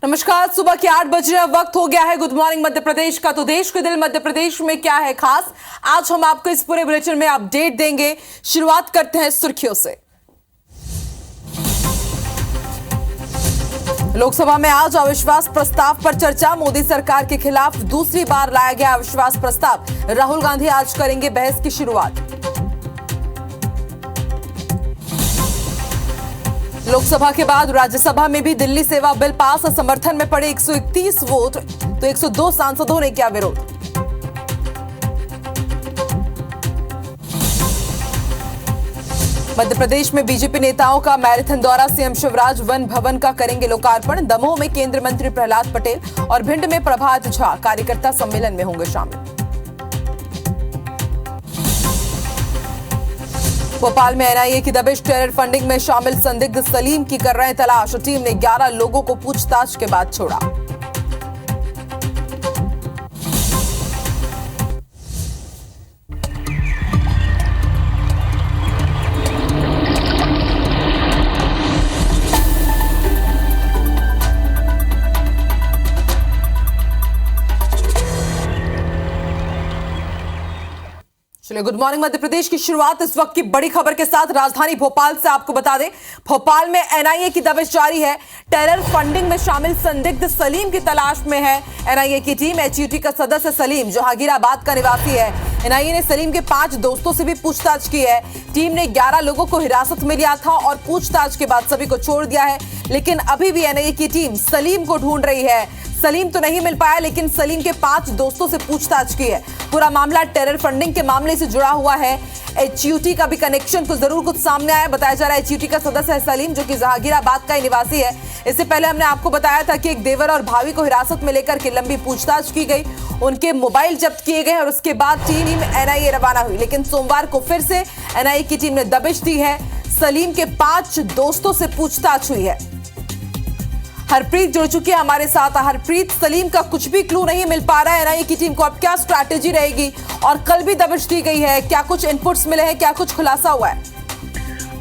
नमस्कार। सुबह के 8 बज रहे वक्त हो गया है गुड मॉर्निंग मध्य प्रदेश का। तो देश के दिल मध्य प्रदेश में क्या है खास, आज हम आपको इस पूरे बुलेटिन में अपडेट देंगे। शुरुआत करते हैं सुर्खियों से। लोकसभा में आज अविश्वास प्रस्ताव पर चर्चा। मोदी सरकार के खिलाफ दूसरी बार लाया गया अविश्वास प्रस्ताव। राहुल गांधी आज करेंगे बहस की शुरुआत। लोकसभा के बाद राज्यसभा में भी दिल्ली सेवा बिल पास। समर्थन में पड़े 131 वोट तो 102 सांसदों ने किया विरोध। मध्य प्रदेश में बीजेपी नेताओं का मैराथन दौरा। सीएम शिवराज वन भवन का करेंगे लोकार्पण। दमोह में केंद्रीय मंत्री प्रहलाद पटेल और भिंड में प्रभात झा कार्यकर्ता सम्मेलन में होंगे शामिल। भोपाल में एनआईए की दबिश। टेरर फंडिंग में शामिल संदिग्ध सलीम की कर रहे हैं तलाश। टीम ने 11 लोगों को पूछताछ के बाद छोड़ा। चलिए गुड मॉर्निंग मध्य प्रदेश की शुरुआत इस वक्त की बड़ी खबर के साथ राजधानी भोपाल से आपको बता दें, भोपाल में एनआईए की दबिश जारी है। टेरर फंडिंग में शामिल संदिग्ध सलीम की तलाश में है एनआईए की टीम। एचयूटी का सदस्य सलीम जहांगीराबाद का निवासी है। एनआईए ने सलीम के 5 दोस्तों से भी पूछताछ की है। टीम ने 11 लोगों को हिरासत में लिया था और पूछताछ के बाद सभी को छोड़ दिया है, लेकिन अभी भी एनआईए की टीम सलीम को ढूंढ रही है। सलीम तो नहीं मिल पाया, लेकिन सलीम के 5 दोस्तों से पूछताछ की है। पूरा मामला टेरर फंडिंग के मामले से जुड़ा हुआ है। एचयूटी का भी कनेक्शन तो जरूर कुछ सामने आया। बताया जा रहा है एचयूटी का सदस्य है सलीम, जो कि जहांगीराबाद का ही निवासी है। इससे पहले हमने आपको बताया था कि एक देवर और भाभी को हिरासत में लेकर के लंबी पूछताछ की गई, उनके मोबाइल जब्त किए गए और उसके बाद टीम एनआईए रवाना हुई। लेकिन सोमवार को फिर से एनआईए की टीम ने दबिश दी है। सलीम के 5 दोस्तों से पूछताछ हुई है। हरप्रीत जुड़ चुकी है हमारे साथ। हरप्रीत, सलीम का कुछ भी क्लू नहीं मिल पा रहा है एनआईए की टीम को, अब क्या स्ट्रैटेजी रहेगी? और कल भी दबिश दी गई है, क्या कुछ इनपुट्स मिले हैं, क्या कुछ खुलासा हुआ है?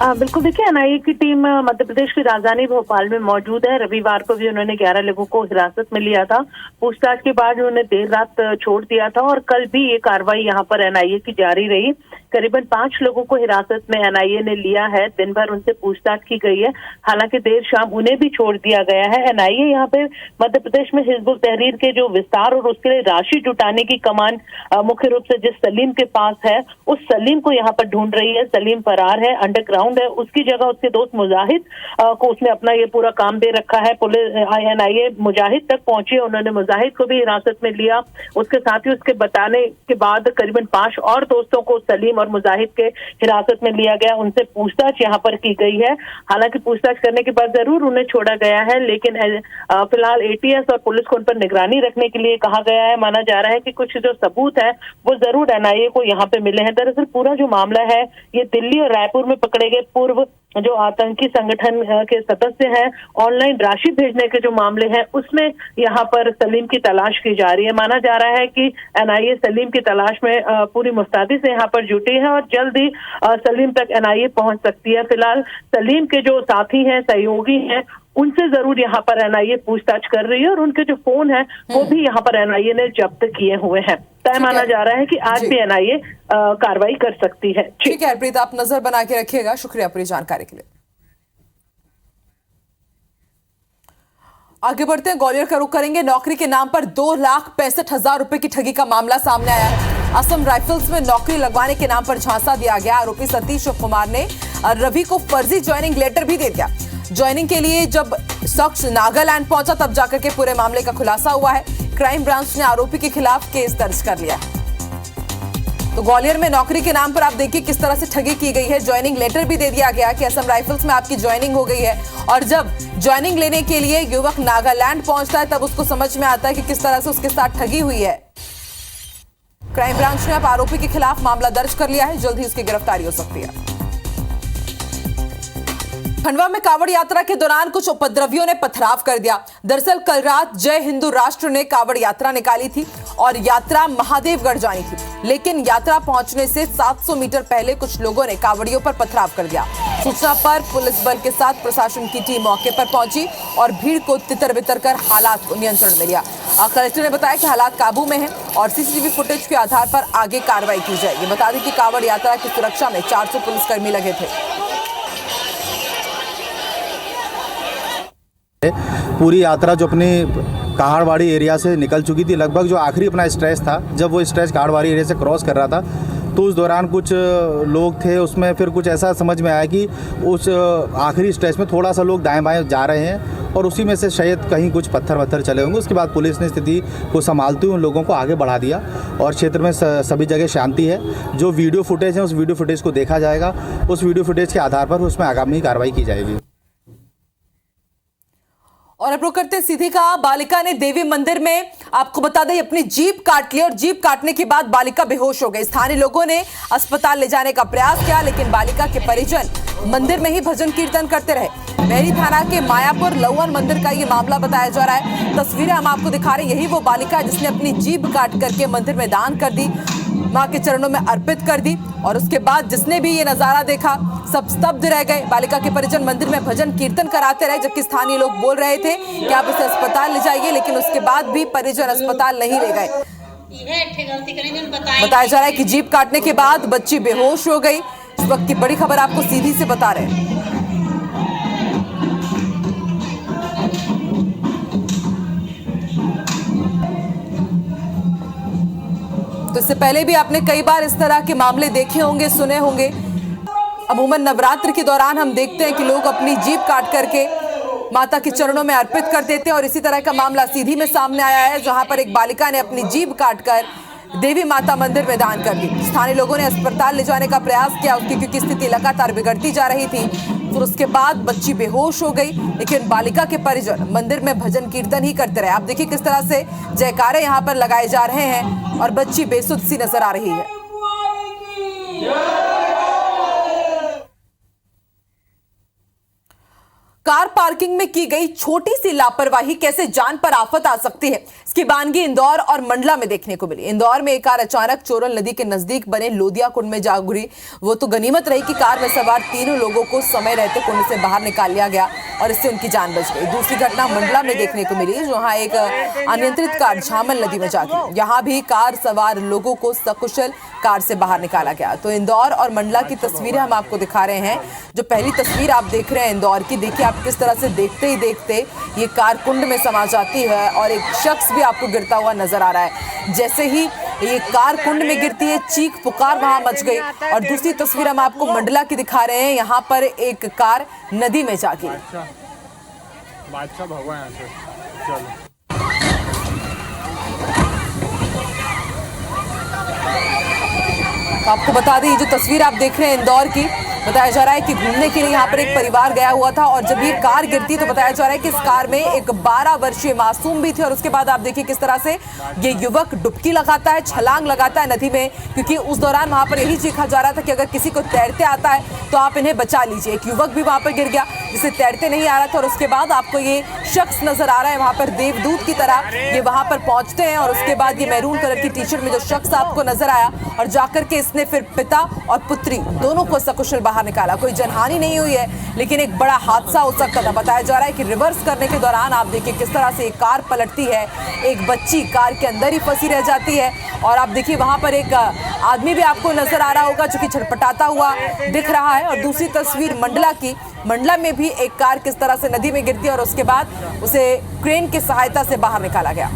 बिल्कुल, देखिए एनआईए की टीम मध्य प्रदेश की राजधानी भोपाल में मौजूद है। रविवार को भी उन्होंने 11 लोगों को हिरासत में लिया था। पूछताछ के बाद उन्होंने देर रात छोड़ दिया था और कल भी ये कार्रवाई यहाँ पर एनआईए की जारी रही। करीबन 5 लोगों को हिरासत में एनआईए ने लिया है। दिन भर उनसे पूछताछ की गई है, हालांकि देर शाम उन्हें भी छोड़ दिया गया है। एनआईए यहाँ पे मध्य प्रदेश में हिजबुल तहरीर के जो विस्तार और उसके लिए राशि जुटाने की कमान मुख्य रूप से जिस सलीम के पास है, उस सलीम को यहाँ पर ढूंढ रही है। सलीम फरार है, अंडरग्राउंड है। उसकी जगह उसके दोस्त मुजाहिद को उसने अपना ये पूरा काम दे रखा है। पुलिस एनआईए मुजाहिद तक पहुंची, उन्होंने मुजाहिद को भी हिरासत में लिया। उसके साथ ही उसके बताने के बाद करीबन 5 और दोस्तों को सलीम और मुजाहिद के हिरासत में लिया गया। उनसे पूछताछ यहाँ पर की गई है। हालांकि पूछताछ करने के बाद जरूर उन्हें छोड़ा गया है, लेकिन फिलहाल एटीएस और पुलिस को उन पर निगरानी रखने के लिए कहा गया है। माना जा रहा है कि कुछ जो सबूत है वो जरूर एनआईए को यहाँ पे मिले हैं। दरअसल पूरा जो मामला है ये दिल्ली और रायपुर में पकड़े गए पूर्व जो आतंकी संगठन के सदस्य हैं, ऑनलाइन राशि भेजने के जो मामले हैं उसमें यहाँ पर सलीम की तलाश की जा रही है। माना जा रहा है कि एनआईए सलीम की तलाश में पूरी मुस्तैदी से यहाँ पर जुटी है और जल्द ही सलीम तक एनआईए पहुंच सकती है। फिलहाल सलीम के जो साथी हैं, सहयोगी हैं, उनसे जरूर यहाँ पर एनआईए पूछताछ कर रही है और उनके जो फोन है वो भी यहाँ पर एनआईए ने जब्त किए हुए हैं। तय माना जा रहा है कि आज भी एनआईए कार्रवाई कर सकती है। ठीक है हरप्रीत, आप नजर बना के रखिएगा। शुक्रिया पूरी जानकारी के लिए। आगे बढ़ते हैं, ग्वालियर का रुख करेंगे। नौकरी के नाम पर 2,65,000 रुपए की ठगी का मामला सामने आया है। असम राइफल्स में नौकरी लगवाने के नाम पर झांसा दिया गया। आरोपी सतीश कुमार ने रवि को फर्जी ज्वाइनिंग लेटर भी दे दिया। ज्वाइनिंग के लिए जब शख्स नागालैंड पहुंचा तब जाकर के पूरे मामले का खुलासा हुआ है। क्राइम ब्रांच ने आरोपी के खिलाफ केस दर्ज कर लिया है। तो ग्वालियर में नौकरी के नाम पर आप देखिए किस तरह से ठगी की गई है। ज्वाइनिंग लेटर भी दे दिया गया कि असम राइफल्स में आपकी ज्वाइनिंग हो गई है, और जब ज्वाइनिंग लेने के लिए युवक नागालैंड पहुंचता है तब उसको समझ में आता है कि किस तरह से उसके साथ ठगी हुई है। क्राइम ब्रांच ने अब आरोपी के खिलाफ मामला दर्ज कर लिया है। जल्द ही उसकी गिरफ्तारी हो सकती है। खंडवा में कांवड़ यात्रा के दौरान कुछ उपद्रवियों ने पथराव कर दिया। दरअसल कल रात जय हिंदू राष्ट्र ने कांवड़ यात्रा निकाली थी और यात्रा महादेवगढ़ जानी थी, लेकिन यात्रा पहुंचने से 700 मीटर पहले कुछ लोगों ने कांवड़ियों पर पथराव कर दिया। सूचना पर पुलिस बल के साथ प्रशासन की टीम मौके पर पहुंची और भीड़ को तितर-बितर कर हालात को नियंत्रण में लिया। कलेक्टर ने बताया कि हालात काबू में हैं और सीसीटीवी फुटेज के आधार पर आगे कार्रवाई की जाएगी। बता दें कि कांवड़ यात्रा की सुरक्षा में 400 पुलिसकर्मी लगे थे। पूरी यात्रा जो अपनी कहाड़वाड़ी एरिया से निकल चुकी थी, लगभग जो आखिरी अपना स्ट्रेच था, जब वो स्ट्रेच कहाड़वाड़ी एरिया से क्रॉस कर रहा था तो उस दौरान कुछ लोग थे उसमें, फिर कुछ ऐसा समझ में आया कि उस आखिरी स्ट्रेच में थोड़ा सा लोग दाएं बाएं जा रहे हैं और उसी में से शायद कहीं कुछ पत्थर वत्थर चले होंगे। उसके बाद पुलिस ने स्थिति को संभालते हुए उन लोगों को आगे बढ़ा दिया और क्षेत्र में सभी जगह शांति है। जो वीडियो फुटेज है उस वीडियो फुटेज को देखा जाएगा, उस वीडियो फुटेज के आधार पर उसमें आगामी कार्रवाई की जाएगी। और अब रुक करते हैं सीधे का बालिका ने देवी मंदिर में, आपको बता दें, अपनी जीभ काट ली और जीभ काटने के बाद बालिका बेहोश हो गई। स्थानीय लोगों ने अस्पताल ले जाने का प्रयास किया, लेकिन बालिका के परिजन मंदिर में ही भजन कीर्तन करते रहे। मेरी थाना के मायापुर लौवन मंदिर का ये मामला बताया जा रहा है। तस्वीरें हम आपको दिखा रहे हैं, यही वो बालिका जिसने अपनी जीभ काट करके मंदिर में दान कर दी, मां के चरणों में अर्पित कर दी और उसके बाद जिसने भी ये नजारा देखा सब स्तब्ध रह गए। बालिका के परिजन मंदिर में भजन कीर्तन कराते रहे, जबकि स्थानीय लोग बोल रहे थे कि आप इसे अस्पताल ले जाइए, लेकिन उसके बाद भी परिजन अस्पताल नहीं ले गए। बताया जा रहा है कि जीभ काटने के बाद बच्ची बेहोश हो गई। इस वक्त की बड़ी खबर आपको सीधी से बता रहे हैं। तो इससे पहले भी आपने कई बार इस तरह के मामले देखे होंगे, सुने होंगे। अमूमन नवरात्र के दौरान हम देखते हैं कि लोग अपनी जीभ काट करके माता के चरणों में अर्पित कर देते हैं और इसी तरह का मामला सीधी में सामने आया है, जहां पर एक बालिका ने अपनी जीभ काटकर देवी माता मंदिर में दान कर दी। स्थानीय लोगों ने अस्पताल ले जाने का प्रयास किया उसकी, क्योंकि स्थिति लगातार बिगड़ती जा रही थी। फिर उसके बाद बच्ची बेहोश हो गई, लेकिन बालिका के परिजन मंदिर में भजन कीर्तन ही करते रहे। आप देखिए किस तरह से जयकारे यहाँ पर लगाए जा रहे हैं और बच्ची बेसुध सी नजर आ रही है। कार पार्किंग में की गई छोटी सी लापरवाही कैसे जान पर आफत आ सकती है, इसकी वानगी इंदौर और मंडला में देखने को मिली। इंदौर में एक कार अचानक चोरल नदी के नजदीक बने लोदिया कुंड में जा गिरी। वो तो गनीमत रही कि कार में सवार तीनों लोगों को समय रहते कुंड से बाहर निकाल लिया गया और इससे उनकी जान बच गई। दूसरी घटना मंडला में देखने को मिली, जहां एक अनियंत्रित कार झामल नदी में जा गिरी। यहां भी कार सवार लोगों को सकुशल कार से बाहर निकाला गया। तो इंदौर और मंडला की तस्वीरें हम आपको दिखा रहे हैं। जो पहली तस्वीर आप देख रहे हैं इंदौर की, देखिए आप किस तरह से देखते ही देखते ये कार कुंड में समा जाती है और एक शख्स भी आपको गिरता हुआ नजर आ रहा है। जैसे ही ये कार कुंड में गिरती है, चीख पुकार वहां मच गई। और दूसरी तस्वीर हम आपको मंडला की दिखा रहे हैं, यहाँ पर एक कार नदी में जा गिरी। बादशाह भगवा यहाँ से चलो। तो आपको बता दें, ये जो तस्वीर आप देख रहे हैं इंदौर की, बताया जा रहा है कि घूमने के लिए यहाँ पर एक परिवार गया हुआ था और जब ये कार गिरती तो बताया जा रहा है कि इस कार में एक 12 वर्षीय मासूम भी थे। और उसके बाद आप देखिए किस तरह से ये युवक डुबकी लगाता है, छलांग लगाता है नदी में, क्योंकि उस दौरान वहां पर यही चीखा जा रहा था कि अगर किसी को तैरते आता है तो आप इन्हें बचा लीजिए। एक युवक भी वहां पर गिर गया जिसे तैरते नहीं आ रहा था। और उसके बाद आपको ये शख्स नजर आ रहा है वहां पर देवदूत की तरह, ये वहां पर पहुंचते हैं और उसके बाद ये मैरून कलर की टी शर्ट में जो शख्स आपको नजर आया और जाकर के इसने फिर पिता और पुत्री दोनों को सकुशल बाहर निकाला। कोई जनहानि नहीं हुई है, लेकिन एक बड़ा हादसा हो सकता था। बताया जा रहा है कि रिवर्स करने के दौरान आप देखिए किस तरह से एक कार पलटती है, एक बच्ची कार के अंदर ही फंसी रह जाती है। और आप देखिए वहां पर एक आदमी भी आपको नजर आ रहा होगा जो कि छटपटाता हुआ दिख रहा है। और दूसरी तस्वीर मंडला की, मंडला में भी एक कार किस तरह से नदी में गिरती है और उसके बाद उसे क्रेन की सहायता से बाहर निकाला गया।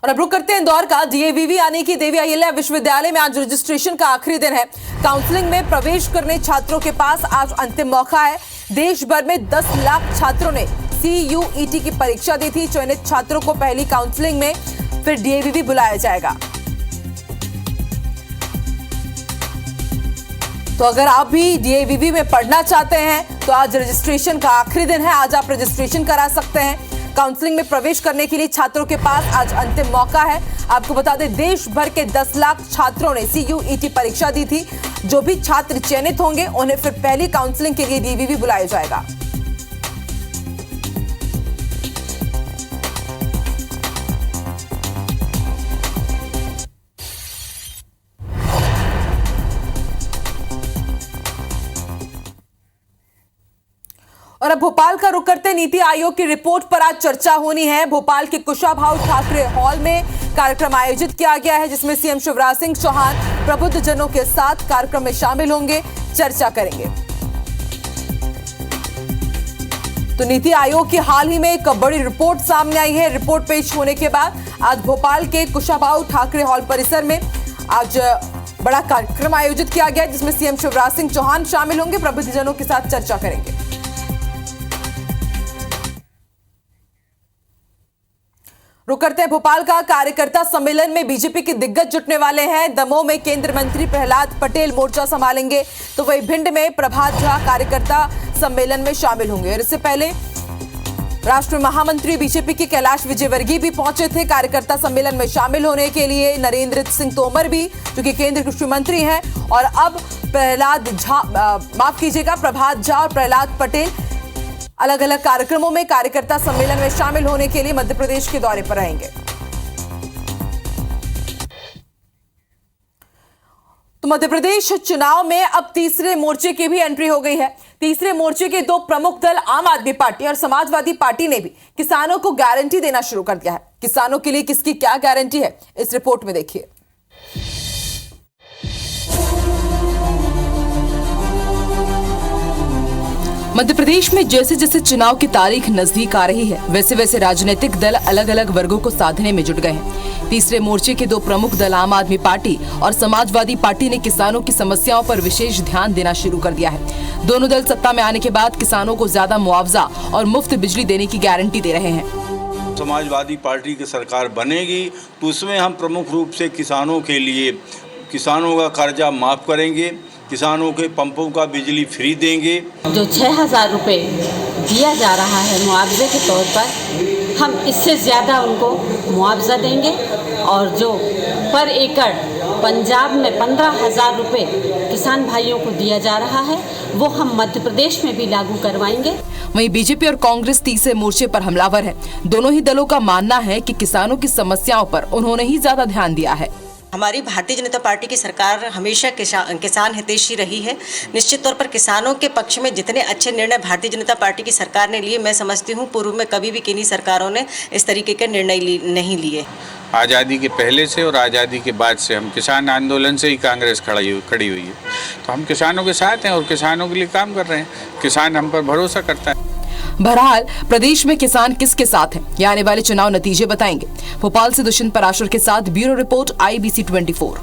और अब रुक करते हैं इंदौर का। डीएवीवी यानी कि देवी अहिल्या विश्वविद्यालय में आज रजिस्ट्रेशन का आखिरी दिन है। काउंसलिंग में प्रवेश करने छात्रों के पास आज अंतिम मौका है। देश भर में 10 लाख छात्रों ने CUET की परीक्षा दी थी। चयनित छात्रों को पहली काउंसलिंग में फिर डीएवीवी बुलाया जाएगा। तो अगर आप भी डीएवीवी में पढ़ना चाहते हैं तो आज रजिस्ट्रेशन का आखिरी दिन है। आज आप रजिस्ट्रेशन करा सकते हैं। काउंसलिंग में प्रवेश करने के लिए छात्रों के पास आज अंतिम मौका है। आपको बता दें, देश भर के 10 लाख छात्रों ने CUET परीक्षा दी थी। जो भी छात्र चयनित होंगे उन्हें फिर पहली काउंसलिंग के लिए डीएवीवी बुलाया जाएगा। और अब भोपाल का रुख करते नीति आयोग की रिपोर्ट पर आज चर्चा होनी है। भोपाल के कुशाभाऊ ठाकरे हॉल में कार्यक्रम आयोजित किया गया है, जिसमें सीएम शिवराज सिंह चौहान प्रबुद्ध जनों के साथ कार्यक्रम में शामिल होंगे, चर्चा करेंगे। तो नीति आयोग की हाल ही में एक बड़ी रिपोर्ट सामने आई है। रिपोर्ट पेश होने के बाद आज भोपाल के कुशाभाऊ ठाकरे हॉल परिसर में आज बड़ा कार्यक्रम आयोजित किया गया, जिसमें सीएम शिवराज सिंह चौहान शामिल होंगे, प्रबुद्ध जनों के साथ चर्चा करेंगे। रुक करते हैं भोपाल का कार्यकर्ता सम्मेलन में बीजेपी के दिग्गज जुटने वाले हैं। दमोह में केंद्रीय मंत्री प्रहलाद पटेल मोर्चा संभालेंगे, तो वहीं भिंड में प्रभात झा कार्यकर्ता सम्मेलन में शामिल होंगे। और इससे पहले राष्ट्रीय महामंत्री बीजेपी के कैलाश विजयवर्गीय भी पहुंचे थे कार्यकर्ता सम्मेलन में शामिल होने के लिए। नरेंद्र सिंह तोमर भी, जो कि केंद्रीय कृषि मंत्री हैं, और अब प्रभात झा और प्रहलाद पटेल अलग अलग कार्यक्रमों में कार्यकर्ता सम्मेलन में शामिल होने के लिए मध्य प्रदेश के दौरे पर रहेंगे। तो मध्य प्रदेश चुनाव में अब तीसरे मोर्चे की भी एंट्री हो गई है। तीसरे मोर्चे के दो प्रमुख दल आम आदमी पार्टी और समाजवादी पार्टी ने भी किसानों को गारंटी देना शुरू कर दिया है। किसानों के लिए किसकी क्या गारंटी है, इस रिपोर्ट में देखिए। मध्य प्रदेश में जैसे जैसे चुनाव की तारीख नजदीक आ रही है, वैसे वैसे राजनीतिक दल अलग अलग वर्गों को साधने में जुट गए हैं। तीसरे मोर्चे के दो प्रमुख दल आम आदमी पार्टी और समाजवादी पार्टी ने किसानों की समस्याओं पर विशेष ध्यान देना शुरू कर दिया है। दोनों दल सत्ता में आने के बाद किसानों को ज्यादा मुआवजा और मुफ्त बिजली देने की गारंटी दे रहे हैं। समाजवादी पार्टी की सरकार बनेगी तो उसमें हम प्रमुख रूप से किसानों के लिए किसानों का कर्जा माफ करेंगे, किसानों के पंपों का बिजली फ्री देंगे। जो 6,000 रुपये दिया जा रहा है मुआवजे के तौर पर, हम इससे ज़्यादा उनको मुआवजा देंगे। और जो पर एकड़ पंजाब में 15,000 रुपये किसान भाइयों को दिया जा रहा है, वो हम मध्य प्रदेश में भी लागू करवाएंगे। वहीं बीजेपी और कांग्रेस तीसरे मोर्चे पर हमलावर है। दोनों ही दलों का मानना है कि किसानों की समस्याओं पर उन्होंने ही ज्यादा ध्यान दिया है। हमारी भारतीय जनता पार्टी की सरकार हमेशा किसान हितैषी रही है। निश्चित तौर पर किसानों के पक्ष में जितने अच्छे निर्णय भारतीय जनता पार्टी की सरकार ने लिए, मैं समझती हूँ पूर्व में कभी भी किन्हीं सरकारों ने इस तरीके के निर्णय नहीं लिए। आज़ादी के पहले से और आज़ादी के बाद से हम किसान आंदोलन से ही कांग्रेस खड़ी हुई है, तो हम किसानों के साथ हैं और किसानों के लिए काम कर रहे हैं। किसान हम पर भरोसा करता है। बहरहाल प्रदेश में किसान किसके साथ हैं, ये आने वाले चुनाव नतीजे बताएंगे। भोपाल से दुष्यंत पराशर के साथ ब्यूरो रिपोर्ट IBC 24।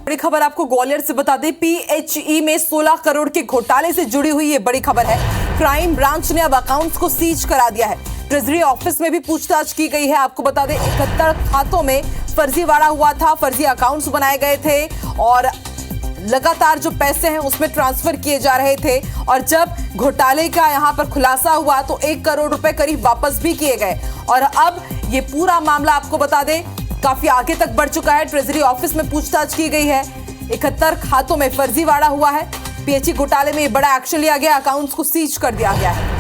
बड़ी खबर आपको ग्वालियर से बता दें, PHE में 16 करोड़ के घोटाले से जुड़ी हुई ये बड़ी खबर है। क्राइम ब्रांच ने अब अकाउंट्स को सीज करा दिया है। ट्रेजरी ऑफिस में भी पूछताछ की गई है। आपको बता दें 71 खातों में फर्जीवाड़ा हुआ था, फर्जी अकाउंट्स बनाए गए थे और लगातार जो पैसे हैं उसमें ट्रांसफर किए जा रहे थे। और जब घोटाले का यहां पर खुलासा हुआ तो 1 करोड़ रुपए करीब वापस भी किए गए। और अब ये पूरा मामला आपको बता दें काफी आगे तक बढ़ चुका है। ट्रेजरी ऑफिस में पूछताछ की गई है। 71 खातों में फर्जीवाड़ा हुआ है। PHE घोटाले में बड़ा एक्शन लिया गया, अकाउंट्स को सीज कर दिया गया है।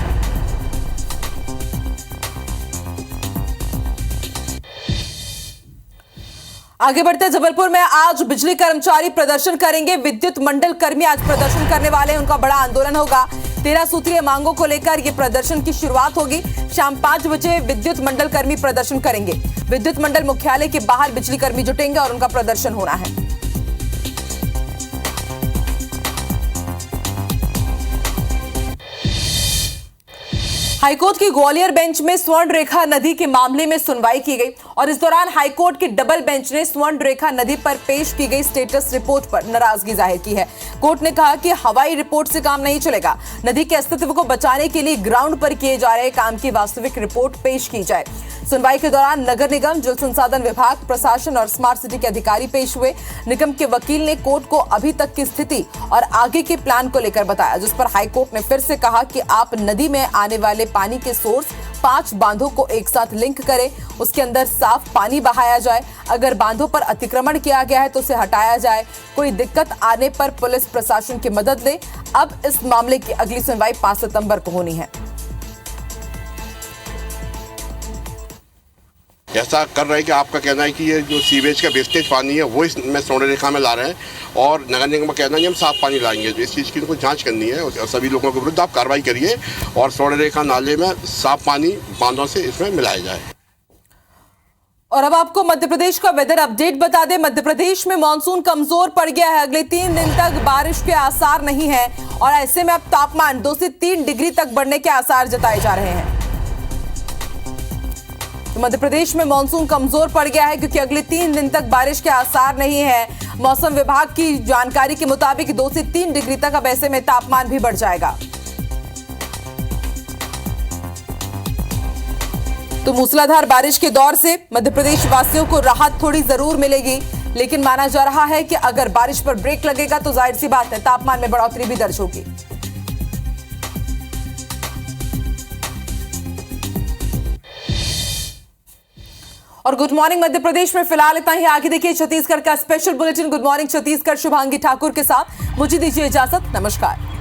आगे बढ़ते जबलपुर में आज बिजली कर्मचारी प्रदर्शन करेंगे। विद्युत मंडल कर्मी आज प्रदर्शन करने वाले हैं। उनका बड़ा आंदोलन होगा। 13 सूत्रीय मांगों को लेकर ये प्रदर्शन की शुरुआत होगी। शाम 5 बजे विद्युत मंडल कर्मी प्रदर्शन करेंगे। विद्युत मंडल मुख्यालय के बाहर बिजली कर्मी जुटेंगे और उनका प्रदर्शन होना है। हाईकोर्ट की ग्वालियर बेंच में स्वर्ण रेखा नदी के मामले में सुनवाई की गई और इस दौरान हाईकोर्ट की डबल बेंच ने स्वर्ण रेखा नदी पर पेश की गई स्टेटस रिपोर्ट पर नाराजगी जाहिर की है। कोर्ट ने कहा कि हवाई रिपोर्ट से काम नहीं चलेगा। नदी के अस्तित्व को बचाने के लिए ग्राउंड पर किए जा रहे काम की वास्तविक रिपोर्ट पेश की जाए। सुनवाई के दौरान नगर निगम, जल संसाधन विभाग, प्रशासन और स्मार्ट सिटी के अधिकारी पेश हुए। निगम के वकील ने कोर्ट को अभी तक की स्थिति और आगे के प्लान को लेकर बताया, जिस पर हाईकोर्ट ने फिर से कहा कि आप नदी में आने वाले पानी के सोर्स 5 बांधों को एक साथ लिंक करें, उसके अंदर साफ पानी बहाया जाए। अगर बांधों पर अतिक्रमण किया गया है तो उसे हटाया जाए। कोई दिक्कत आने पर पुलिस प्रशासन की मदद ले। अब इस मामले की अगली सुनवाई 5 सितंबर को होनी है। ऐसा कर रहे हैं कि आपका कहना है कि ये जो सीवेज का वेस्टेज पानी है वो इसमें स्वर्ण रेखा में ला रहे हैं, और नगर निगम का कहना है कि हम साफ पानी लाएंगे। तो इस चीज़ की उनको जांच करनी है और सभी लोगों के विरुद्ध आप कार्रवाई करिए और स्वर्ण रेखा नाले में साफ पानी बांधों से इसमें मिलाया जाए। और अब आपको मध्य प्रदेश का वेदर अपडेट बता दें। मध्य प्रदेश में मानसून कमजोर पड़ गया है। अगले 3 दिन तक बारिश के आसार नहीं है और ऐसे में अब तापमान 2 से 3 डिग्री तक बढ़ने के आसार जताए जा रहे हैं। तो मध्य प्रदेश में मानसून कमजोर पड़ गया है क्योंकि अगले 3 दिन तक बारिश के आसार नहीं है। मौसम विभाग की जानकारी के मुताबिक 2 से 3 डिग्री तक अब ऐसे में तापमान भी बढ़ जाएगा। तो मूसलाधार बारिश के दौर से मध्य प्रदेश वासियों को राहत थोड़ी जरूर मिलेगी, लेकिन माना जा रहा है कि अगर बारिश पर ब्रेक लगेगा तो जाहिर सी बात है तापमान में बढ़ोतरी भी दर्ज होगी। और गुड मॉर्निंग मध्य प्रदेश में फिलहाल इतना ही। आगे देखिए छत्तीसगढ़ का special bulletin good morning Chhattisgarh Shubhangi Thakur के साथ। मुझे दीजिए इजाजत, नमस्कार।